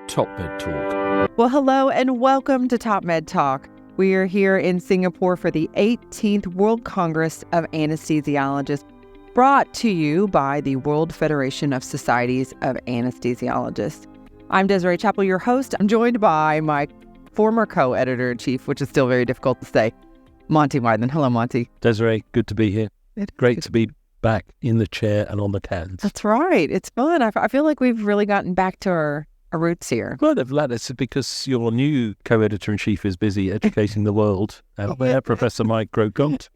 TopMedTalk. Well, hello and welcome to TopMedTalk. We are here in Singapore for the 18th World Congress of Anesthesiologists, brought to you by the World Federation of Societies of Anesthesiologists. I'm Desiree, Chappell, your host. I'm joined by my former co-editor-in-chief, which is still very difficult to say, Monty Mythen. Hello, Monty. Desiree, good to be here. Great to be back in the chair and on the cans. That's right. It's fun. I feel like we've really gotten back to our roots here. Well, it's because your new co-editor-in-chief is busy educating the world out there, Professor Mike Grogont.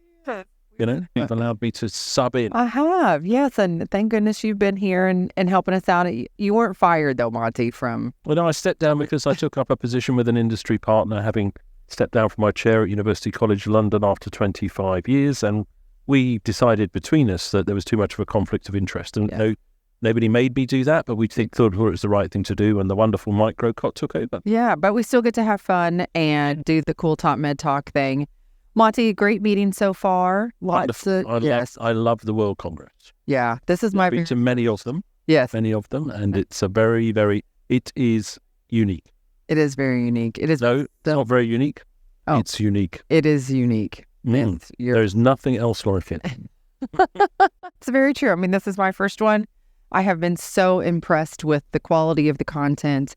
You know, you've allowed me to sub in. I have, yes, and thank goodness you've been here and helping us out. You weren't fired, though, Monty, from... Well, no, I stepped down because I took up a position with an industry partner, having stepped down from my chair at University College London after 25 years, and we decided between us that there was too much of a conflict of interest, and nobody made me do that, but we thought it was the right thing to do, and the wonderful Mike Grogont took over. Yeah, but we still get to have fun and do the cool Top Med Talk thing. Monty, great meeting so far. I love the World Congress. Yeah, this is my... I've been to many of them. Yes. Many of them, and it's a very, it is unique. It is very unique. It is... No, it's not very unique. Oh. It's unique. It is unique. There's nothing else like it. It's very true. I mean, this is my first one. I have been so impressed with the quality of the content,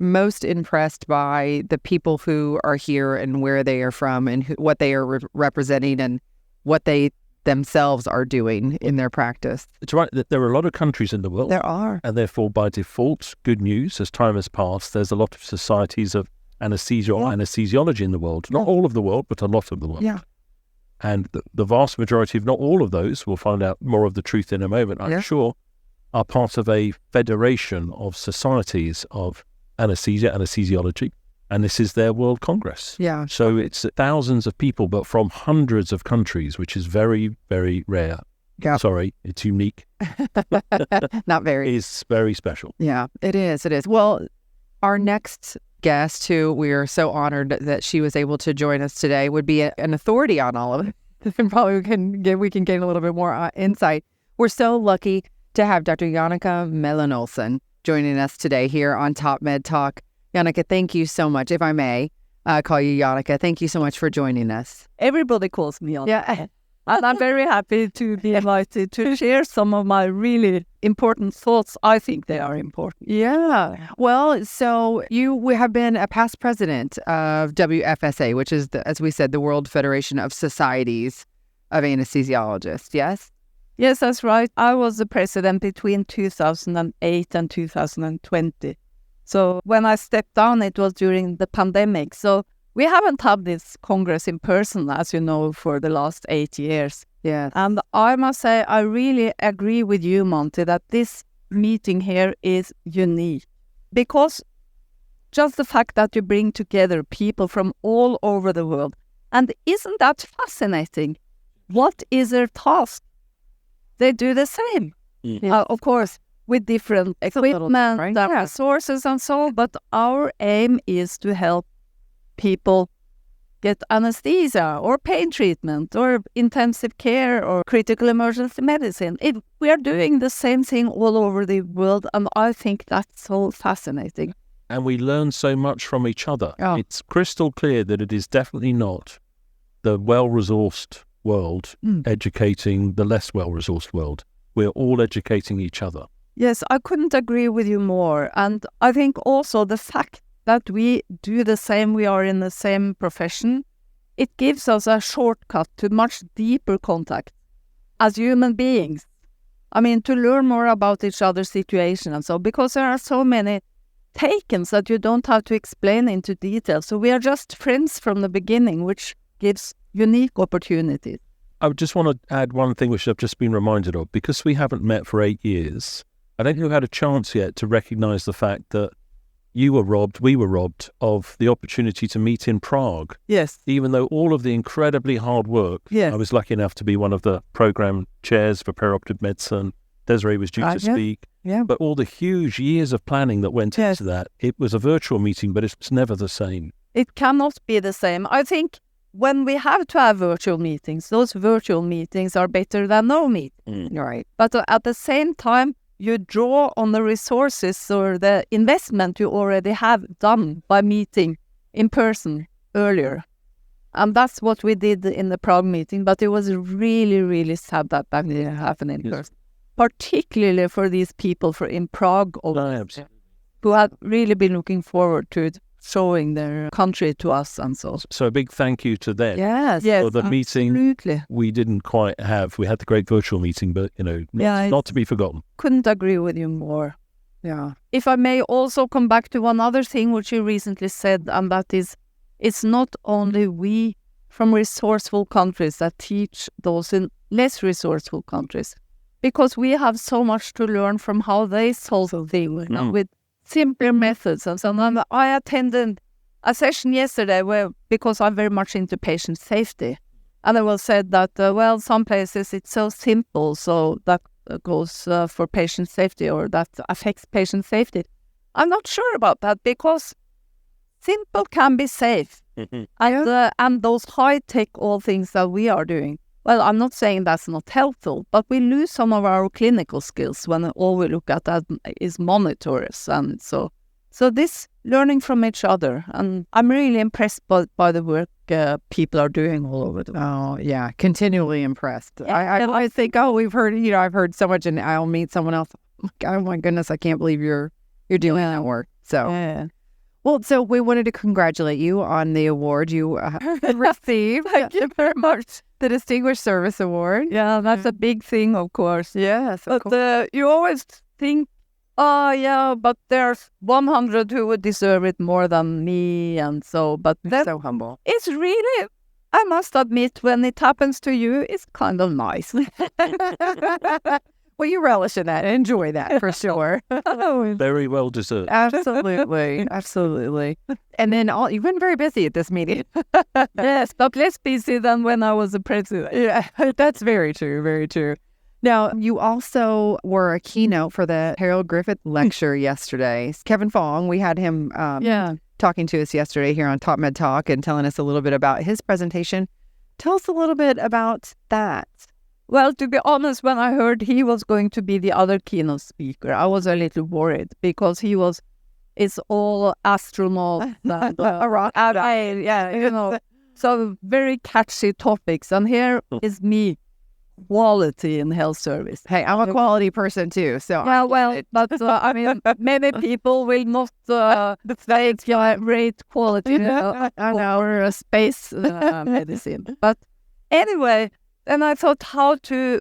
most impressed by the people who are here and where they are from and what they are representing and what they themselves are doing in their practice. It's right that there are a lot of countries in the world. There are. And therefore, by default, good news, as time has passed, there's a lot of societies of anesthesia or anesthesiology in the world. Not all of the world, but a lot of the world. Yeah. And the vast majority, if not all of those, we'll find out more of the truth in a moment, I'm sure, are part of a federation of societies of anesthesia, anesthesiology, and this is their World Congress. Yeah. So it's thousands of people, but from hundreds of countries, which is very, very rare. Yeah. Sorry, it's unique. Not very. It's very special. Yeah, it is. It is. Well, our next guest, who we are so honored that she was able to join us today, would be an authority on all of it. And probably we can gain a little bit more insight. We're so lucky to have Dr. Jannicke Mellin-Olsen joining us today here on Top Med Talk. Jannicke, thank you so much. If I may call you Jannicke, thank you so much for joining us. Everybody calls me Jannicke. Yeah. And I'm very happy to be invited to share some of my really important thoughts. I think they are important. Yeah. Well, so you have been a past president of WFSA, which is, as we said, the World Federation of Societies of Anesthesiologists, yes? Yes, that's right. I was the president between 2008 and 2020. So when I stepped down, it was during the pandemic. So we haven't had this Congress in person, as you know, for the last 8 years. Yeah. And I must say, I really agree with you, Monty, that this meeting here is unique. Because just the fact that you bring together people from all over the world. And isn't that fascinating? What is their task? They do the same, of course, with different equipment, right? Resources and so on. But our aim is to help people get anesthesia or pain treatment or intensive care or critical emergency medicine. We are doing the same thing all over the world, and I think that's so fascinating. And we learn so much from each other. Oh. It's crystal clear that it is definitely not the well-resourced world educating the less well-resourced world. We're all educating each other. Yes, I couldn't agree with you more. And I think also the fact that we do the same, we are in the same profession, it gives us a shortcut to much deeper contact as human beings. I mean, to learn more about each other's situation and so, because there are so many takens that you don't have to explain into detail. So we are just friends from the beginning, which gives unique opportunities. I just want to add one thing which I've just been reminded of. Because we haven't met for 8 years, I don't think we've had a chance yet to recognise the fact that we were robbed of the opportunity to meet in Prague. Yes. Even though all of the incredibly hard work, yes. I was lucky enough to be one of the programme chairs for perioperative medicine. Desiree was due to speak. Yeah. But all the huge years of planning that went into that, it was a virtual meeting, but it's never the same. It cannot be the same. I think when we have to have virtual meetings, those virtual meetings are better than no meeting. Right. But at the same time, you draw on the resources or the investment you already have done by meeting in person earlier. And that's what we did in the Prague meeting, but it was really, really sad that didn't happen in person. Particularly for these people in Prague who had really been looking forward to showing their country to us and so. So a big thank you to them. Yes, for the meeting. Absolutely. We didn't quite have. We had the great virtual meeting, but not to be forgotten. Couldn't agree with you more. Yeah. If I may also come back to one other thing which you recently said, and that is, it's not only we from resourceful countries that teach those in less resourceful countries, because we have so much to learn from how they solve things with simpler methods and so on. I attended a session yesterday because I'm very much into patient safety, and it was said that some places it's so simple, so that goes for patient safety, or that affects patient safety. I'm not sure about that, because simple can be safe. And those high-tech all things that we are doing, well, I'm not saying that's not helpful, but we lose some of our clinical skills when all we look at that is monitors. And so this learning from each other, and I'm really impressed by the work people are doing all over the world. Oh, yeah, continually impressed. Yeah. I think, we've heard, I've heard so much, and I'll meet someone else. Oh my goodness, I can't believe you're doing that work. So. Yeah. Well, so we wanted to congratulate you on the award you received. Thank you very much. The Distinguished Service Award. Yeah, that's a big thing, of course. Yes, but you always think, but there's 100 who would deserve it more than me, and so. But that's so humble. It's really, I must admit, when it happens to you, it's kind of nice. Well, you relish in that. Enjoy that for sure. Very well deserved. Absolutely. Absolutely. And then you've been very busy at this meeting. Yes, but less busy than when I was the president. Yeah, that's very true. Very true. Now, you also were a keynote for the Harold Griffith lecture yesterday. Kevin Fong, we had him talking to us yesterday here on TopMedTalk and telling us a little bit about his presentation. Tell us a little bit about that. Well, to be honest, when I heard he was going to be the other keynote speaker, I was a little worried, because it's all astronaut, so very catchy topics. And here is me, quality in health service. Hey, I'm a quality person too, so. Yeah, well, but I mean, many people will not say it's great quality or space medicine. But anyway. And I thought how to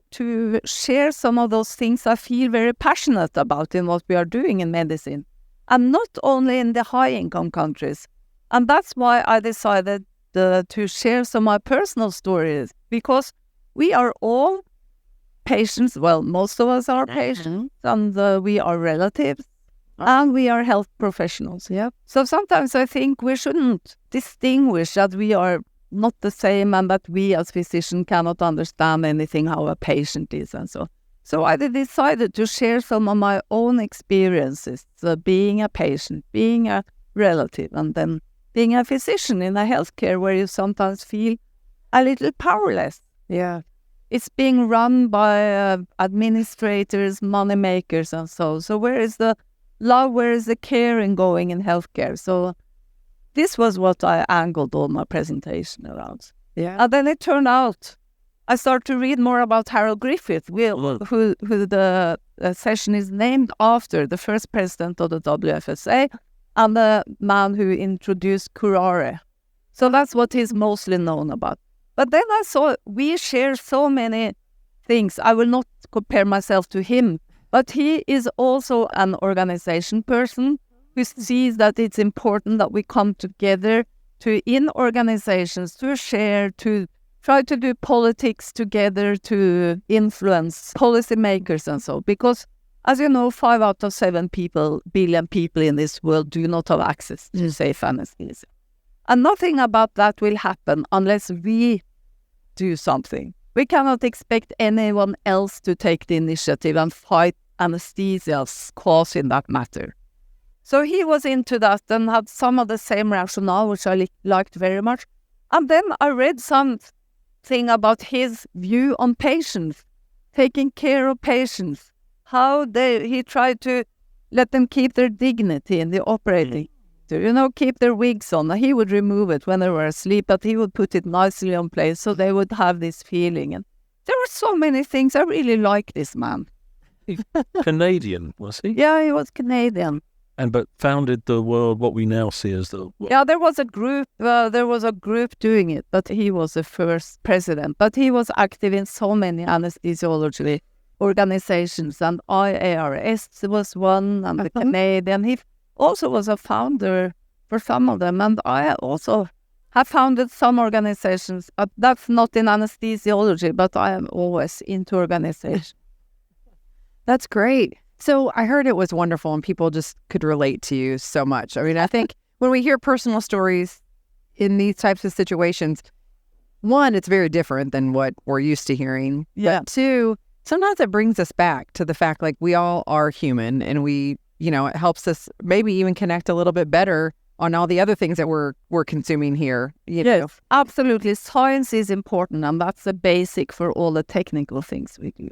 share some of those things I feel very passionate about in what we are doing in medicine. And not only in the high-income countries. And that's why I decided to share some of my personal stories. Because we are all patients. Well, most of us are patients. And we are relatives. And we are health professionals. Yeah. So sometimes I think we shouldn't distinguish that we are not the same, and that we as physicians cannot understand anything how a patient is and so. So I decided to share some of my own experiences, being a patient, being a relative, and then being a physician in a healthcare where you sometimes feel a little powerless. Yeah. It's being run by administrators, money makers, and so. So where is the love, where is the caring going in healthcare? So this was what I angled all my presentation around. Yeah. And then it turned out, I started to read more about Harold Griffith, who the session is named after, the first president of the WFSA, and the man who introduced curare. So that's what he's mostly known about. But then I saw we share so many things. I will not compare myself to him, but he is also an organization person who sees that it's important that we come together in organizations to share, to try to do politics together, to influence policymakers and so. Because, as you know, 5 out of 7 billion people in this world do not have access to safe anesthesia. And nothing about that will happen unless we do something. We cannot expect anyone else to take the initiative and fight anesthesia's cause in that matter. So he was into that and had some of the same rationale, which I liked very much. And then I read something about his view on patients, taking care of patients, how he tried to let them keep their dignity in the operating theatre, keep their wigs on. He would remove it when they were asleep, but he would put it nicely on place so they would have this feeling. And there were so many things. I really like this man. Canadian, was he? Yeah, he was Canadian. But founded the world, what we now see as the... Yeah, there was a group doing it, but he was the first president. But he was active in so many anesthesiology organizations, and IARS was one, and the Canadian. He also was a founder for some of them, and I also have founded some organizations, but that's not in anesthesiology, but I am always into organization. That's great. So I heard it was wonderful and people just could relate to you so much. I mean, I think when we hear personal stories in these types of situations, one, it's very different than what we're used to hearing. Yeah. But two, sometimes it brings us back to the fact like we all are human, and we, it helps us maybe even connect a little bit better on all the other things that we're consuming here. Yes, absolutely. Science is important, and that's the basic for all the technical things we do.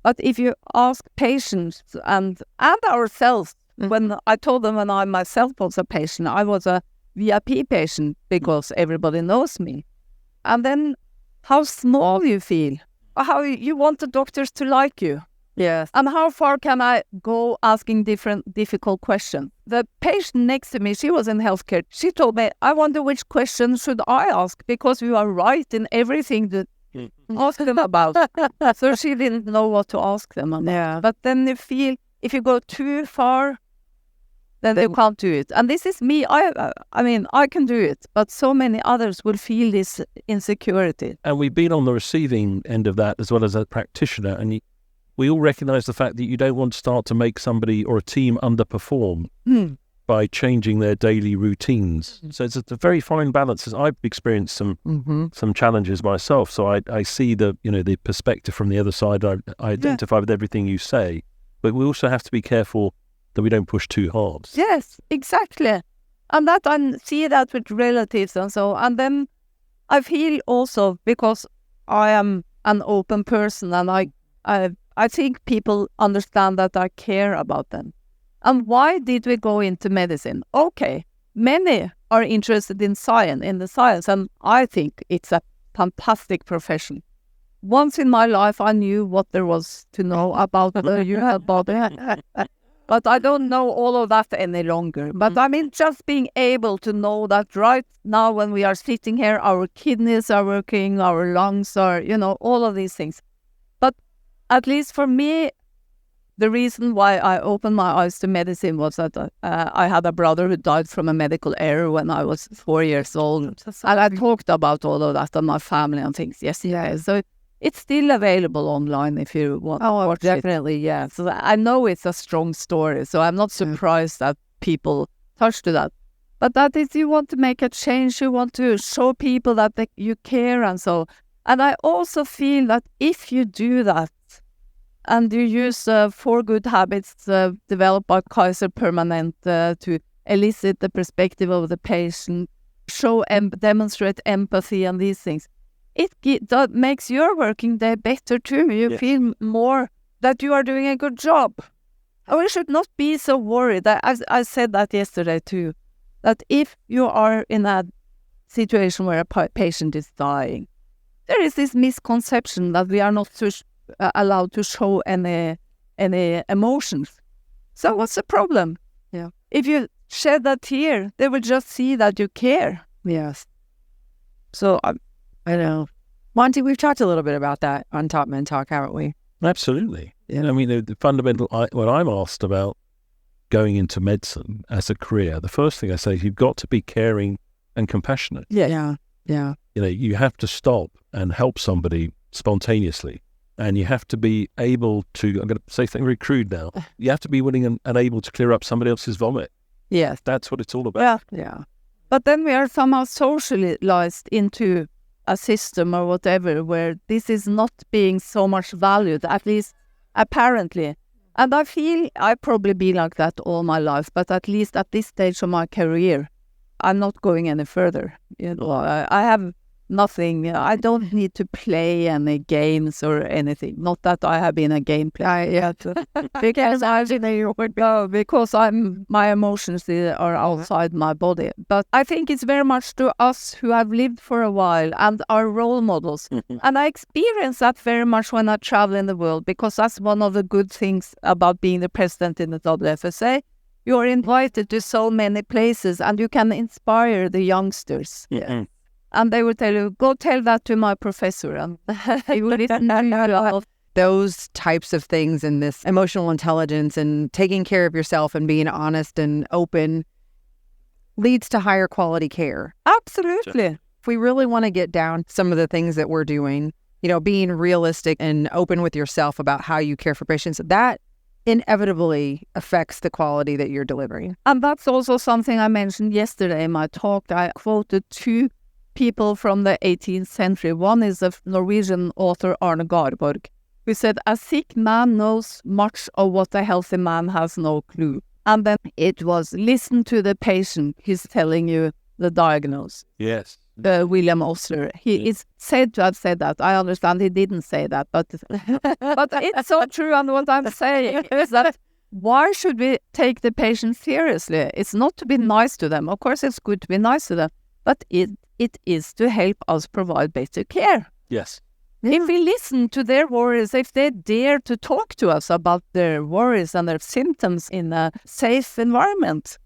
But if you ask patients and ourselves, when I told them when I myself was a patient, I was a VIP patient because everybody knows me. And then how small you feel, how you want the doctors to like you. Yes. And how far can I go asking difficult questions? The patient next to me, she was in healthcare. She told me, I wonder which question should I ask, because you are right in everything that ask them about. So she didn't know what to ask them about. Yeah. But then you feel if you go too far, then you can't do it. And this is me. I mean, I can do it, but so many others will feel this insecurity. And we've been on the receiving end of that as well as a practitioner. And we all recognise the fact that you don't want to start to make somebody or a team underperform by changing their daily routines. So it's a very fine balance. As I've experienced some challenges myself, so I see the perspective from the other side. I identify with everything you say, but we also have to be careful that we don't push too hard. Yes, exactly. And that I see that with relatives and so. And then I feel also, because I am an open person, and I think people understand that I care about them. And why did we go into medicine? Okay, many are interested in the science, and I think it's a fantastic profession. Once in my life, I knew what there was to know about the human body, but I don't know all of that any longer. But I mean, just being able to know that right now when we are sitting here, our kidneys are working, our lungs are, all of these things. But at least for me, the reason why I opened my eyes to medicine was that I had a brother who died from a medical error when I was 4 years old. And I talked about all of that on my family and things. Yes. So it's still available online if you want to watch definitely, it. Yeah. So I know it's a strong story. So I'm not surprised that people touch to that. But that is, you want to make a change. You want to show people that you care and so. And I also feel that if you do that, and you use 4 good habits developed by Kaiser Permanente to elicit the perspective of the patient, demonstrate empathy and these things. That makes your working day better too. You feel more that you are doing a good job. And we should not be so worried. I said that yesterday too, that if you are in a situation where a patient is dying, there is this misconception that we are not allowed to show any emotions. So what's the problem? Yeah. If you shed a tear, they will just see that you care. Yes. So I know. Monty, we've talked a little bit about that on Top Men Talk, haven't we? Absolutely. Yeah. I mean, the fundamental, when I'm asked about going into medicine as a career, the first thing I say is you've got to be caring and compassionate. Yeah. You have to stop and help somebody spontaneously. And you have to be able to, I'm going to say something very crude now, you have to be willing and able to clear up somebody else's vomit. Yes. That's what it's all about. Yeah. But then we are somehow socialized into a system or whatever where this is not being so much valued, at least apparently. And I feel I've probably been like that all my life, but at least at this stage of my career, I'm not going any further. I have nothing. I don't need to play any games or anything. Not that I have been a game player yet, because my emotions are outside my body. But I think it's very much to us who have lived for a while and are role models. And I experience that very much when I travel in the world, because that's one of the good things about being the president in the WFSA. You're invited to so many places and you can inspire the youngsters. Yeah. And they will tell you, go tell that to my professor. And he will listen to you. Those types of things and this emotional intelligence and taking care of yourself and being honest and open leads to higher quality care. Absolutely. If we really want to get down some of the things that we're doing, being realistic and open with yourself about how you care for patients, that inevitably affects the quality that you're delivering. And that's also something I mentioned yesterday in my talk. I quoted two people from the 18th century. One is a Norwegian author, Arne Garborg, who said, a sick man knows much of what a healthy man has no clue. And then it was, listen to the patient. He's telling you the diagnosis. Yes. William Oslo. He is said to have said that. I understand he didn't say that, but it's so true. And what I'm saying is that why should we take the patient seriously? It's not to be nice to them. Of course, it's good to be nice to them, but it is to help us provide better care. Yes. If we listen to their worries, if they dare to talk to us about their worries and their symptoms in a safe environment,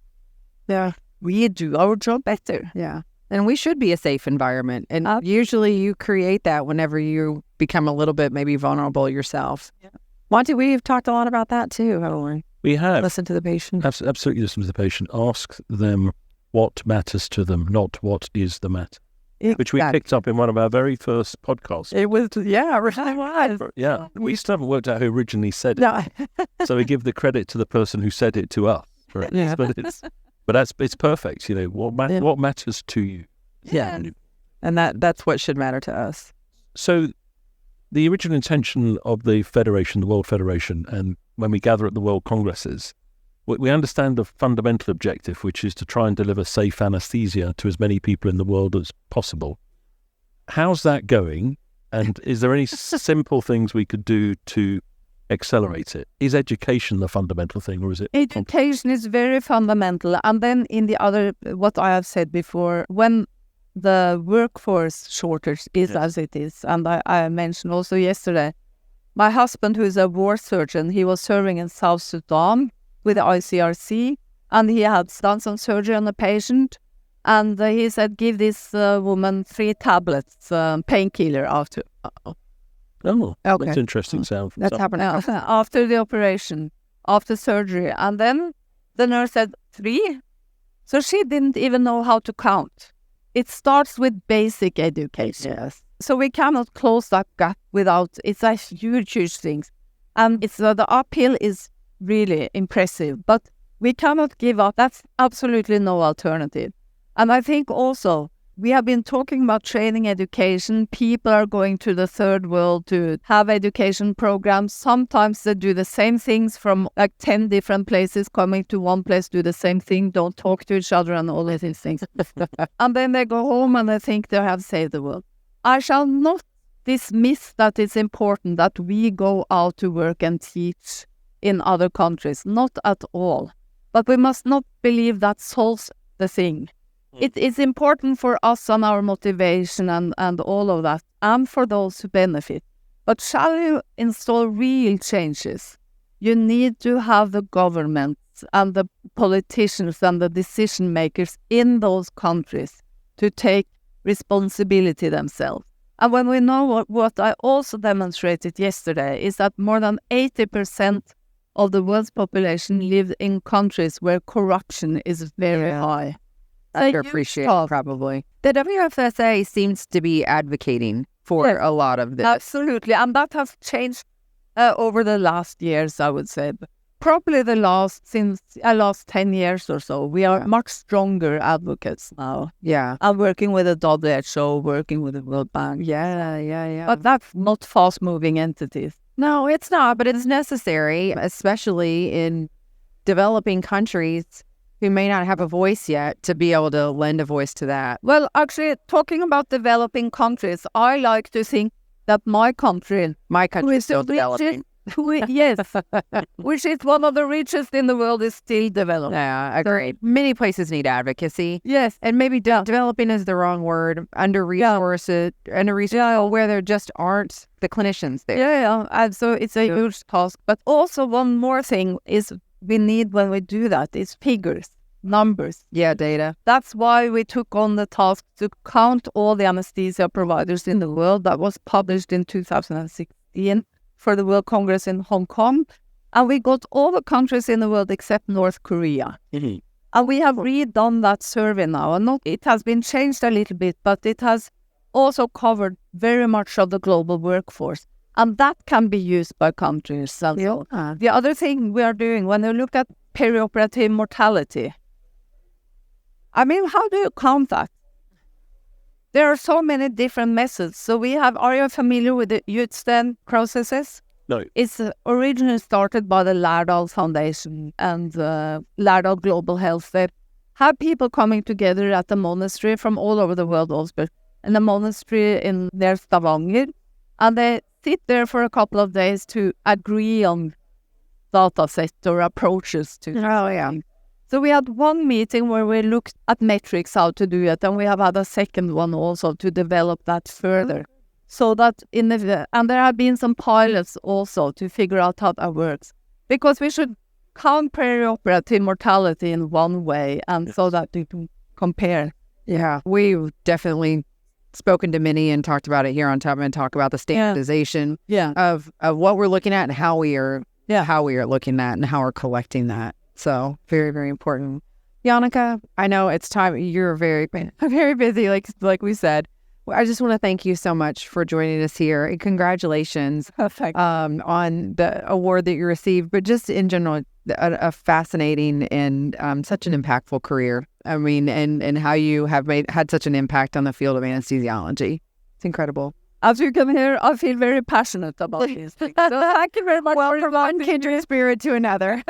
we do our job better. Yeah. And we should be a safe environment. And usually you create that whenever you become a little bit maybe vulnerable yourself. Yeah. Monty, we've talked a lot about that too, haven't we? We have. Listen to the patient. Absolutely listen to the patient. Ask them what matters to them, not what is the matter. Exactly. Which we picked up in one of our very first podcasts. It was, right. Yeah, we still haven't worked out who originally said it. No. So we give the credit to the person who said it to us. Correct? Yeah. But it's perfect. What matters to you. Yeah, and that's what should matter to us. So the original intention of the Federation, the World Federation, and when we gather at the World Congresses, we understand the fundamental objective, which is to try and deliver safe anesthesia to as many people in the world as possible. How's that going? And is there any simple things we could do to accelerate it? Is education the fundamental thing, or is it? Education is very fundamental. And then in the other, what I have said before, when the workforce shortage is as it is, and I mentioned also yesterday, my husband, who is a war surgeon, he was serving in South Sudan with the ICRC, and he had done some surgery on a patient, and he said, give this woman 3 tablets, painkiller after. Oh, okay. That's interesting sound. That's happening. After the operation, after surgery. And then the nurse said, 3? So she didn't even know how to count. It starts with basic education. Yes. So we cannot close that gap without, it's a huge thing. And it's the uphill is really impressive, but we cannot give up. That's absolutely no alternative. And I think also, we have been talking about training education. People are going to the third world to have education programs. Sometimes they do the same things from like 10 different places, coming to one place, do the same thing, don't talk to each other and all of these things. And then they go home and they think they have saved the world. I shall not dismiss that it's important that we go out to work and teach in other countries. Not at all. But we must not believe that solves the thing. It is important for us and our motivation and all of that, and for those who benefit. But shall you install real changes, you need to have the governments and the politicians and the decision makers in those countries to take responsibility themselves. And when we know what I also demonstrated yesterday is that more than 80% of the world's population live in countries where corruption is very high. Underappreciated, probably. The WFSA seems to be advocating for a lot of this. Absolutely, and that has changed over the last years, I would say. Probably since the last 10 years or so, we are much stronger advocates now. Yeah. I'm working with the WHO, working with the World Bank. Yeah. But that's not fast-moving entities. No, it's not, but it's necessary, especially in developing countries. who may not have a voice yet to be able to lend a voice to that. Well, actually, talking about developing countries, I like to think that my country is still developing. Yes, which is one of the richest in the world, is still developing. Yeah, I agree. Many places need advocacy. Yes. And maybe developing is the wrong word. Under-resourced, where there just aren't the clinicians there. Yeah. And so it's a huge task. But also one more thing is we need when we do that is figures, numbers. Yeah, data. That's why we took on the task to count all the anesthesia providers in the world. That was published in 2016. For the World Congress in Hong Kong, and we got all the countries in the world except North Korea. Mm-hmm. And we have redone that survey now, and it has been changed a little bit, but it has also covered very much of the global workforce, and that can be used by countries. The other thing we are doing, when you look at perioperative mortality, I mean, how do you count that? There are so many different methods. So are you familiar with the Mythen processes? No. It's originally started by the Lærdal Foundation and Lærdal Global Health. They have people coming together at the monastery from all over the world also, in the monastery near Stavanger, and they sit there for a couple of days to agree on data set or approaches to. Oh, yeah. So we had one meeting where we looked at metrics, how to do it, and we have had a second one also to develop that further. So that and there have been some pilots also to figure out how that works. Because we should count perioperative mortality in one way, and so that we can compare. Yeah, we've definitely spoken to many and talked about it here on TopMed Talk about the standardization of what we're looking at and how we are looking at and how we're collecting that. So very, very important. Jannicke, I know it's time. You're very, very busy, like we said. I just want to thank you so much for joining us here, and congratulations on the award that you received, but just in general, a fascinating and such an impactful career. I mean, and how you have had such an impact on the field of anesthesiology. It's incredible. As you can hear, I feel very passionate about this. So thank you very much. Well, from one kindred spirit to another.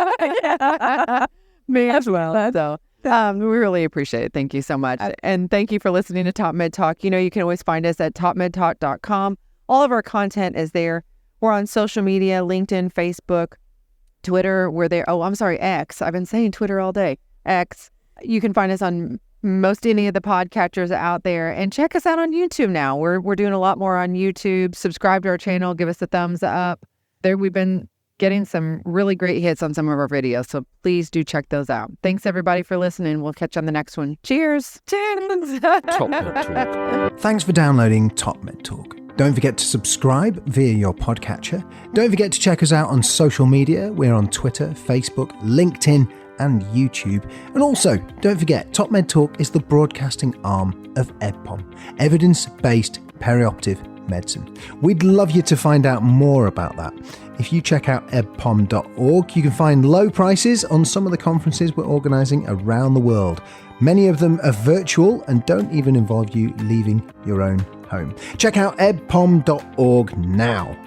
Me as well. So we really appreciate it. Thank you so much. And thank you for listening to TopMed Talk. You know, you can always find us at topmedtalk.com. All of our content is there. We're on social media, LinkedIn, Facebook, Twitter. We're there. Oh, I'm sorry, X. I've been saying Twitter all day. X. You can find us on most any of the podcatchers out there, and check us out on YouTube now. We're doing a lot more on YouTube. Subscribe to our channel, give us a thumbs up. There we've been getting some really great hits on some of our videos, so please do check those out. Thanks everybody for listening. We'll catch you on the next one. Cheers. TopMed Talk. Thanks for downloading TopMed Talk. Don't forget to subscribe via your podcatcher. Don't forget to check us out on social media. We're on Twitter, Facebook, LinkedIn, and YouTube. And also, don't forget, TopMed Talk is the broadcasting arm of EBPOM, Evidence-Based Perioperative Medicine. We'd love you to find out more about that. If you check out ebpom.org, you can find low prices on some of the conferences we're organising around the world. Many of them are virtual and don't even involve you leaving your own home. Check out ebpom.org now.